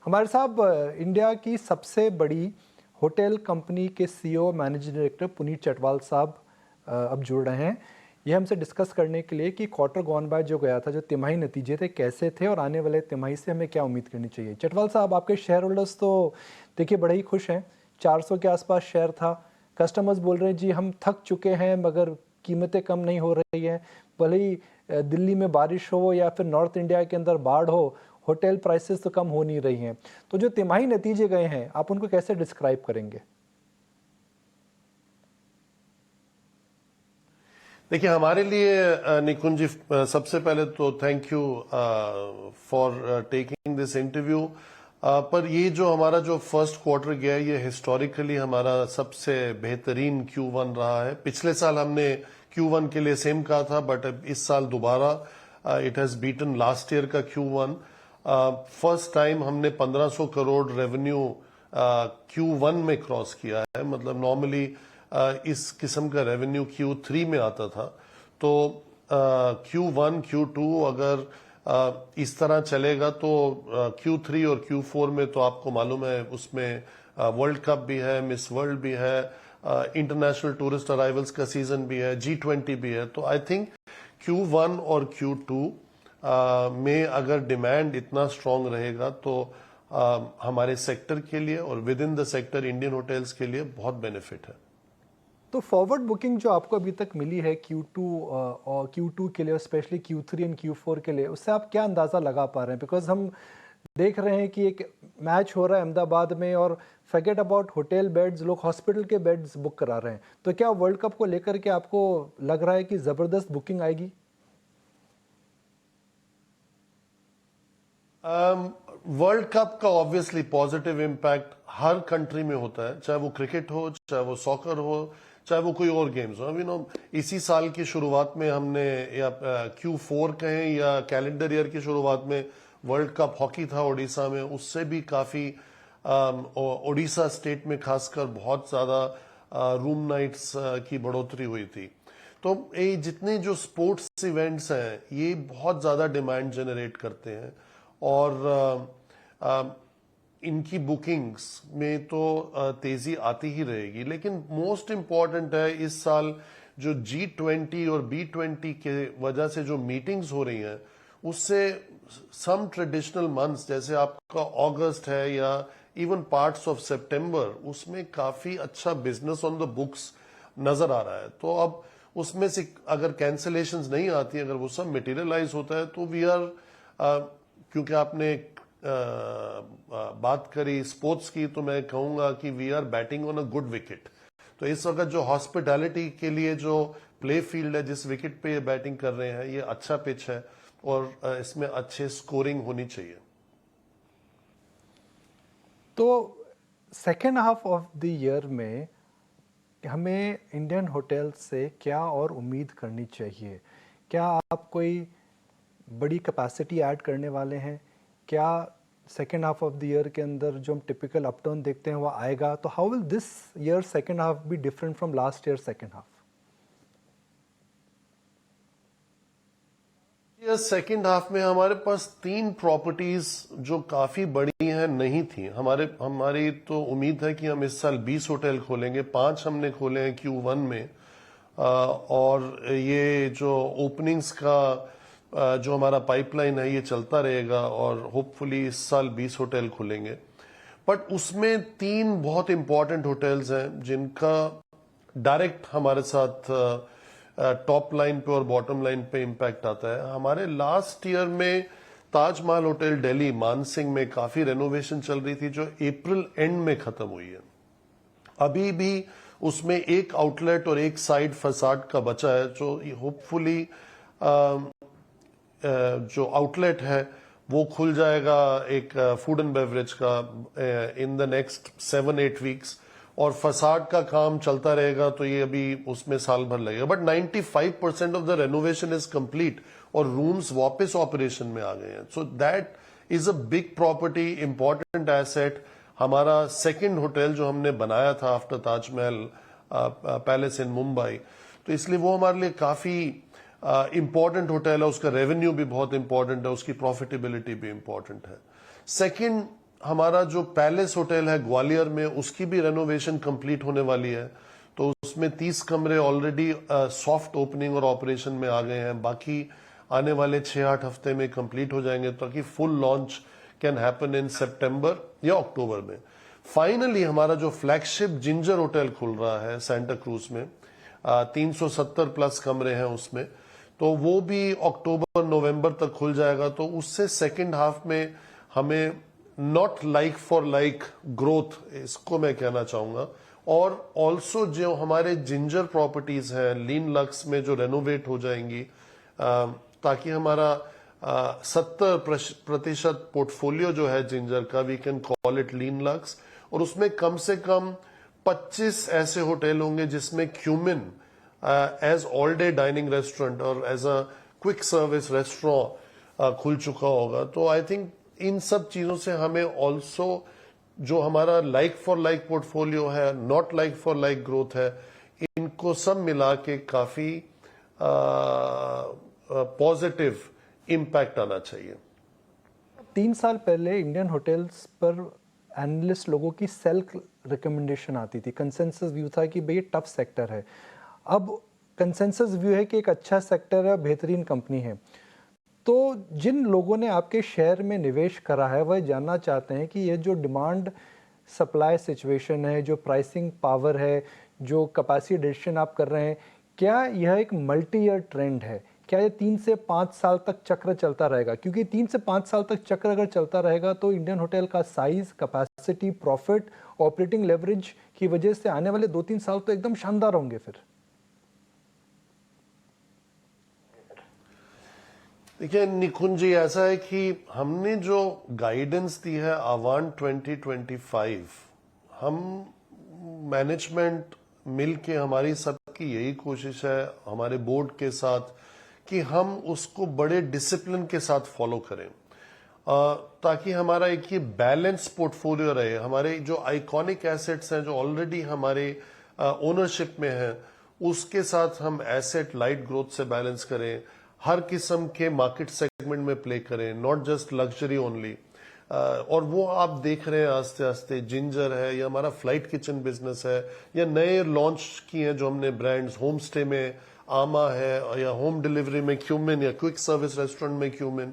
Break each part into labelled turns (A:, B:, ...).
A: हमारे साहब इंडिया की सबसे बड़ी होटल कंपनी के CEO managing director Puneet Chatwal साहब अब जुड़ रहे हैं। ये हमसे डिस्कस करने के लिए कि क्वार्टर गॉन बाय जो गया था, जो तिमाही नतीजे थे कैसे थे और आने वाले तिमाही से हमें क्या उम्मीद करनी चाहिए। चटवाल साहब, आपके शेयर होल्डर्स तो देखिए बड़े ही खुश हैं। 400 के आसपास शेयर था। कस्टमर्स बोल रहे हैं जी हम थक चुके हैं मगर कीमतें कम नहीं हो रही हैं। भले ही दिल्ली में बारिश हो या फिर नॉर्थ इंडिया के अंदर बाढ़ हो, होटल प्राइसेस तो कम हो नहीं रही हैं। तो जो तिमाही नतीजे गए हैं, आप उनको कैसे डिस्क्राइब करेंगे?
B: देखिए, हमारे लिए निकुंज जी, सबसे पहले तो thank you for taking this interview. पर ये जो हमारा जो फर्स्ट क्वार्टर गया है, ये हिस्टोरिकली हमारा सबसे बेहतरीन Q1 रहा है। पिछले साल हमने Q1 के लिए सेम कहा था, बट इस साल दोबारा it has beaten last year का Q1। फर्स्ट टाइम हमने 1500 करोड़ रेवेन्यू Q1 में क्रॉस किया है। मतलब नॉर्मली इस किस्म का रेवेन्यू Q3 में आता था। तो Q1 Q2 अगर इस तरह चलेगा तो Q3 और Q4 में तो आपको मालूम है उसमें वर्ल्ड कप भी है, मिस वर्ल्ड भी है, इंटरनेशनल टूरिस्ट अराइवल्स का सीजन भी है, G20 भी है। तो आई थिंक Q1 और Q2 में अगर डिमांड इतना स्ट्रांग रहेगा तो हमारे सेक्टर के लिए और with in the sector Indian hotels के लिए बहुत बेनिफिट है।
A: तो फॉरवर्ड बुकिंग जो आपको अभी तक मिली है Q2 और Q2 के लिए, स्पेशली Q3 एंड Q4 के लिए, उससे आप क्या अंदाज़ा लगा पा रहे हैं? बिकॉज हम देख रहे हैं कि एक मैच हो रहा है अहमदाबाद में और फॉरगेट अबाउट होटल बेड्स, लोग हॉस्पिटल के बेड्स बुक करा रहे हैं। तो क्या वर्ल्ड कप को लेकर के आपको लग रहा है कि ज़बरदस्त बुकिंग आएगी?
B: वर्ल्ड कप का ऑब्वियसली पॉजिटिव इम्पैक्ट हर कंट्री में होता है, चाहे वो क्रिकेट हो, चाहे वो सॉकर हो, चाहे वो कोई और गेम्स हो। नो इसी साल की शुरुआत में हमने या Q4 कहें या कैलेंडर ईयर की शुरुआत में वर्ल्ड कप हॉकी था उड़ीसा में। उससे भी काफी उड़ीसा स्टेट में खासकर बहुत ज्यादा रूम नाइट्स की बढ़ोतरी हुई थी। तो ये जितने जो स्पोर्ट्स इवेंट्स हैं ये बहुत ज्यादा डिमांड जनरेट करते हैं और इनकी बुकिंग्स में तो तेजी आती ही रहेगी। लेकिन मोस्ट इम्पॉर्टेंट है इस साल जो G20 और B20 के वजह से जो मीटिंग्स हो रही हैं उससे सम ट्रेडिशनल मंथ्स जैसे आपका अगस्त है या इवन पार्ट्स ऑफ सितंबर, उसमें काफी अच्छा बिजनेस ऑन द बुक्स नजर आ रहा है। तो अब उसमें से अगर कैंसिलेशंस नहीं आती, अगर वो सब मटेरियलाइज होता है तो वी आर क्योंकि आपने बात करी स्पोर्ट्स की, तो मैं कहूंगा कि we are batting on a good wicket. तो इस वक्त जो हॉस्पिटैलिटी के लिए जो प्ले फील्ड है, जिस विकेट पे ये बैटिंग कर रहे हैं, ये अच्छा पिच है और इसमें अच्छे स्कोरिंग होनी चाहिए।
A: तो second half of the year में हमें इंडियन होटल से क्या और उम्मीद करनी चाहिए? क्या आप कोई बड़ी कैपेसिटी ऐड करने वाले हैं? क्या second half of the year के अंदर जो हम टिपिकल अपटर्न देखते हैं वो आएगा? तो how will this year second half be different from last year second half?
B: Second half में हमारे पास 3 प्रॉपर्टीज जो काफी बड़ी हैं नहीं थी। हमारी तो उम्मीद है कि हम इस साल 20 होटल खोलेंगे। 5 हमने खोले हैं Q1 में और ये जो ओपनिंग्स का जो हमारा पाइपलाइन है ये चलता रहेगा और होपफुली इस साल 20 होटल खुलेंगे। बट उसमें 3 बहुत इंपॉर्टेंट होटल्स हैं जिनका डायरेक्ट हमारे साथ टॉप लाइन पे और बॉटम लाइन पे इम्पैक्ट आता है। हमारे लास्ट ईयर में ताजमहल होटल दिल्ली मानसिंह में काफी रेनोवेशन चल रही थी जो अप्रैल एंड में खत्म हुई है। अभी भी उसमें एक आउटलेट और एक साइड फसाड का बचा है जो होपफुली जो आउटलेट है वो खुल जाएगा एक फूड एंड बेवरेज का इन द नेक्स्ट 7-8 वीक्स और फसाड का काम चलता रहेगा। तो ये अभी उसमें साल भर लगेगा। But 95% of the renovation is complete और रूम्स वापस ऑपरेशन में आ गए हैं। So that is a big property, important asset. हमारा सेकंड होटल जो हमने बनाया था आफ्टर ताजमहल पैलेस इन मुंबई, तो इसलिए वो हमारे लिए काफी इंपॉर्टेंट होटल है। उसका रेवेन्यू भी बहुत इंपॉर्टेंट है, उसकी प्रॉफिटेबिलिटी भी इंपॉर्टेंट है। सेकंड हमारा जो पैलेस होटल है ग्वालियर में, उसकी भी रेनोवेशन कंप्लीट होने वाली है। तो उसमें 30 कमरे ऑलरेडी सॉफ्ट ओपनिंग और ऑपरेशन में आ गए हैं, बाकी आने वाले 6-8 हफ्ते में कंप्लीट हो जाएंगे, ताकि full launch can happen in सितंबर या अक्टूबर में। फाइनली हमारा जो फ्लैगशिप जिंजर होटल खुल रहा है सेंटा क्रूज में, 370 प्लस कमरे हैं उसमें, तो वो भी अक्टूबर नवंबर तक खुल जाएगा। तो उससे सेकंड हाफ में हमें not like for like growth, इसको मैं कहना चाहूंगा। और ऑल्सो जो हमारे जिंजर प्रॉपर्टीज हैं लीन लक्स में जो रेनोवेट हो जाएंगी, ताकि हमारा 70% पोर्टफोलियो जो है जिंजर का, we can call it lean lux, और उसमें कम से कम 25 ऐसे होटल होंगे जिसमें Qmin as all day dining restaurant और as a quick service restaurant खुल चुका होगा। तो आई थिंक इन सब चीजों से हमें ऑल्सो जो हमारा लाइक फॉर लाइक पोर्टफोलियो है, not like for like growth है, इनको सब मिला के काफी पॉजिटिव इम्पैक्ट आना चाहिए।
A: 3 साल पहले इंडियन होटल्स पर एनालिस्ट लोगों की सेल्फ रिकमेंडेशन आती थी, कंसेंसस व्यू था कि भाई टफ सेक्टर है। अब कंसेंसस व्यू है कि एक अच्छा सेक्टर है, बेहतरीन कंपनी है। तो जिन लोगों ने आपके शेयर में निवेश करा है वह जानना चाहते हैं कि ये जो डिमांड सप्लाई सिचुएशन है, जो प्राइसिंग पावर है, जो कैपेसिटी एडिशन आप कर रहे हैं, क्या यह एक मल्टी ईयर ट्रेंड है? क्या ये 3 से 5 साल तक चक्र चलता रहेगा? क्योंकि 3 से 5 साल तक चक्र अगर चलता रहेगा तो इंडियन होटल का size, capacity, profit, operating leverage की वजह से आने वाले 2-3 साल तो एकदम शानदार होंगे फिर।
B: देखिए निकुंज जी, ऐसा है कि हमने जो गाइडेंस दी है अवान 2025, हम मैनेजमेंट मिल के, हमारी सबकी यही कोशिश है हमारे बोर्ड के साथ कि हम उसको बड़े डिसिप्लिन के साथ फॉलो करें, ताकि हमारा एक ये बैलेंस पोर्टफोलियो रहे। हमारे जो आइकॉनिक एसेट्स हैं जो ऑलरेडी हमारे ओनरशिप में हैं, उसके साथ हम एसेट लाइट ग्रोथ से बैलेंस करें, हर किस्म के मार्केट सेगमेंट में प्ले करें, नॉट जस्ट लग्जरी ओनली। और वो आप देख रहे हैं आस्ते आस्ते, जिंजर है या हमारा फ्लाइट किचन बिजनेस है, या नए लॉन्च किए हैं जो हमने ब्रांड्स, होम स्टे में आमा है, या होम डिलीवरी में क्यूमिन, या क्विक सर्विस रेस्टोरेंट में क्यूमिन,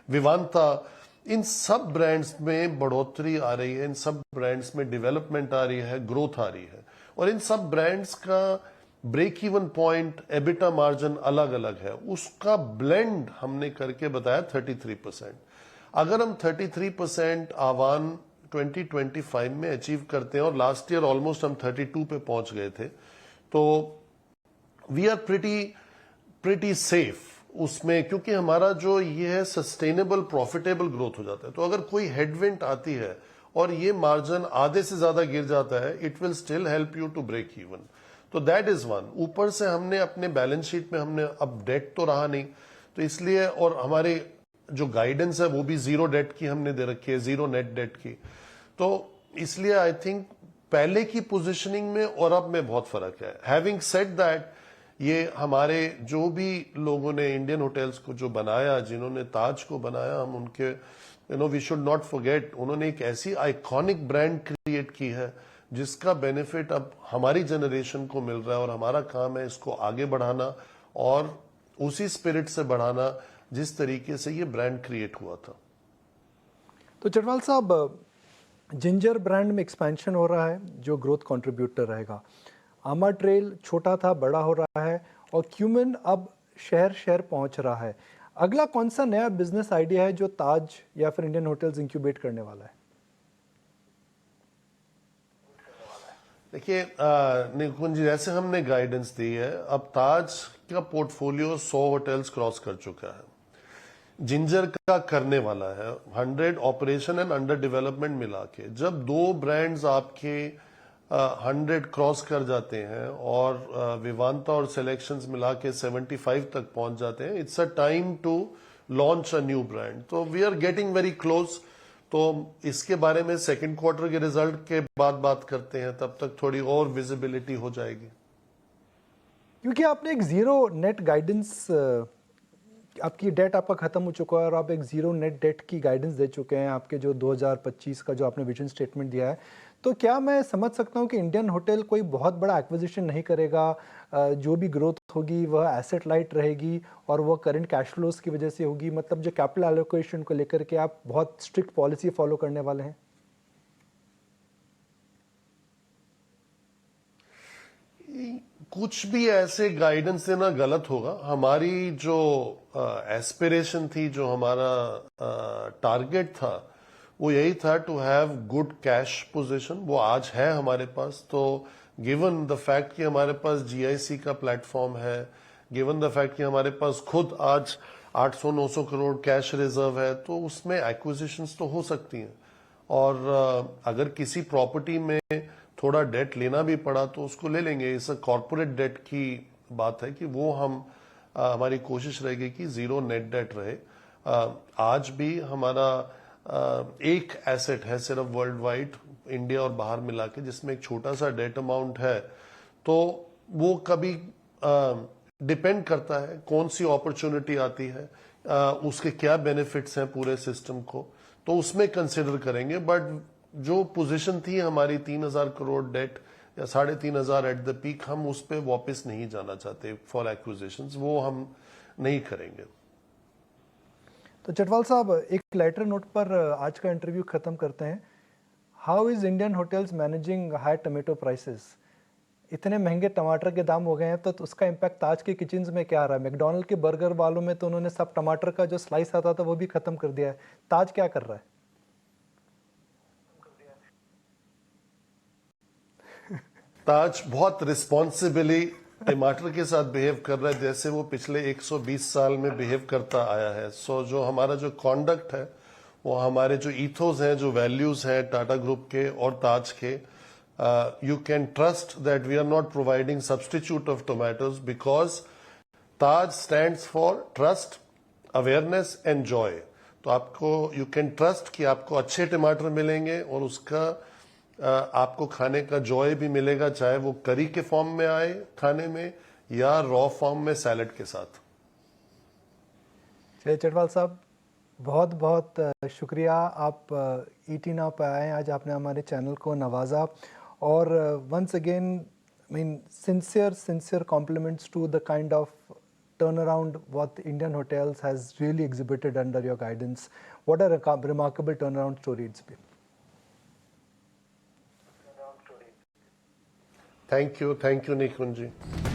B: विवांता, इन सब ब्रांड्स में बढ़ोतरी आ रही है, इन सब ब्रांड्स में डेवलपमेंट आ रही है, ग्रोथ आ रही है। और इन सब ब्रांड्स का break even point, EBITDA margin अलग अलग है, उसका ब्लेंड हमने करके बताया 33%। अगर हम 33% आवान 2025 में अचीव करते हैं, और लास्ट ईयर ऑलमोस्ट हम 32 पे पहुंच गए थे, तो वी आर प्रिटी सेफ उसमें, क्योंकि हमारा जो ये है सस्टेनेबल प्रॉफिटेबल ग्रोथ हो जाता है। तो अगर कोई हेडविंड आती है और ये मार्जिन आधे से ज्यादा गिर जाता है, it will still help you to break even. तो दैट इज वन। ऊपर से हमने अपने बैलेंस शीट में हमने, अब डेट तो रहा नहीं, तो इसलिए, और हमारे जो गाइडेंस है वो भी 0 डेट की हमने दे रखी है, 0 नेट डेट की। तो इसलिए आई थिंक पहले की पोजीशनिंग में और अब में बहुत फर्क है। हैविंग सेड दैट, ये हमारे जो भी लोगों ने इंडियन होटल्स को जो बनाया, जिन्होंने ताज को बनाया, हम उनके वी शुड नॉट फॉरगेट, उन्होंने एक ऐसी आइकॉनिक ब्रांड क्रिएट की है जिसका बेनिफिट अब हमारी जनरेशन को मिल रहा है, और हमारा काम है इसको आगे बढ़ाना और उसी स्पिरिट से बढ़ाना जिस तरीके से ये ब्रांड क्रिएट हुआ था।
A: तो चटवाल साहब, जिंजर ब्रांड में एक्सपेंशन हो रहा है जो ग्रोथ कंट्रीब्यूटर रहेगा। आमा ट्रेल छोटा था, बड़ा हो रहा है, और क्यूमिन अब शहर शहर पहुंच रहा है। अगला कौन सा नया बिजनेस आइडिया है जो ताज या फिर इंडियन होटल्स इंक्यूबेट करने वाला है?
B: देखिए निकुंज जी, जैसे हमने गाइडेंस दी है, अब ताज का पोर्टफोलियो 100 होटल्स क्रॉस कर चुका है, जिंजर का करने वाला है 100 ऑपरेशन एंड अंडर डेवलपमेंट मिला के। जब 2 ब्रांड्स आपके 100 क्रॉस कर जाते हैं और विवांता और सिलेक्शंस मिला के 75 तक पहुंच जाते हैं, it's a time to launch a new brand. तो we are getting very close. तो इसके बारे में सेकंड क्वार्टर के रिजल्ट के बाद बात करते हैं, तब तक थोड़ी और विजिबिलिटी हो जाएगी।
A: क्योंकि आपने एक 0 नेट गाइडेंस आपकी डेट आपका ख़त्म हो चुका है और आप एक ज़ीरो नेट डेट की गाइडेंस दे चुके हैं आपके जो 2025 का जो आपने विजन स्टेटमेंट दिया है। तो क्या मैं समझ सकता हूँ कि इंडियन होटल कोई बहुत बड़ा एक्विजिशन नहीं करेगा, जो भी ग्रोथ होगी वह एसेट लाइट रहेगी और वह करंट कैश फ्लोज की वजह से होगी, मतलब जो कैपिटल एलोकेशन को लेकर के आप बहुत स्ट्रिक्ट पॉलिसी फॉलो करने वाले हैं?
B: कुछ भी ऐसे गाइडेंस देना गलत होगा। हमारी जो एस्पिरेशन थी, जो हमारा टारगेट था, वो यही था to have good cash position. वो आज है हमारे पास। तो गिवन द फैक्ट कि हमारे पास जीआईसी का प्लेटफॉर्म है, गिवन द फैक्ट कि हमारे पास खुद आज 800-900 करोड़ कैश रिजर्व है, तो उसमें एक्विजिशंस तो हो सकती हैं। और अगर किसी प्रॉपर्टी में थोड़ा डेट लेना भी पड़ा तो उसको ले लेंगे। इस कॉर्पोरेट डेट की बात है कि वो हम हमारी कोशिश रहेगी कि जीरो नेट डेट रहे। आज भी हमारा एक एसेट है सिर्फ वर्ल्ड वाइड, इंडिया और बाहर मिला के, जिसमें एक छोटा सा डेट अमाउंट है। तो वो कभी डिपेंड करता है कौन सी अपॉर्चुनिटी आती है, उसके क्या बेनिफिट्स हैं पूरे सिस्टम को, तो उसमें कंसिडर करेंगे। बट जो पोजीशन थी हमारी 3,000 करोड़ डेट या 3,500 एट द पीक, हम उस पर वापस नहीं जाना चाहते फॉर एक्विजिशंस। वो हम नहीं करेंगे।
A: तो चटवाल साहब, एक लाइटर नोट पर आज का इंटरव्यू खत्म करते हैं। How is Indian hotels managing high tomato prices? इतने महंगे टमाटर के दाम हो गए हैं, तो उसका इम्पैक्ट ताज के किचन्स में क्या आ रहा है? मैकडोनल्ड के बर्गर वालों में तो उन्होंने सब टमाटर का जो स्लाइस आता था वो भी खत्म कर दिया है। ताज क्या कर रहा है?
B: ताज बहुत रिस्पॉन्सिबली टमाटर के साथ बिहेव कर रहा है, जैसे वो पिछले 120 साल में बिहेव करता आया है। सो जो हमारा जो कॉन्डक्ट है, वो हमारे जो ईथोस हैं, जो वैल्यूज हैं टाटा ग्रुप के और ताज के, you can trust that we are not providing substitute of tomatoes, because Taj stands for trust, awareness and joy. तो आपको यू कैन ट्रस्ट कि आपको अच्छे टमाटर मिलेंगे और उसका आपको खाने का जॉय भी मिलेगा, चाहे वो करी के फॉर्म में आए खाने में या रॉ फॉर्म में सैलेड के साथ।
A: चलिए चटवाल साहब, बहुत बहुत शुक्रिया, आप ईटी नाउ पे आए, आज आपने हमारे चैनल को नवाजा। और once again mean sincere compliments to the kind of turnaround what Indian Hotels has really exhibited under your guidance. What a remarkable turnaround story it's been.
B: Thank you, Nikunj ji.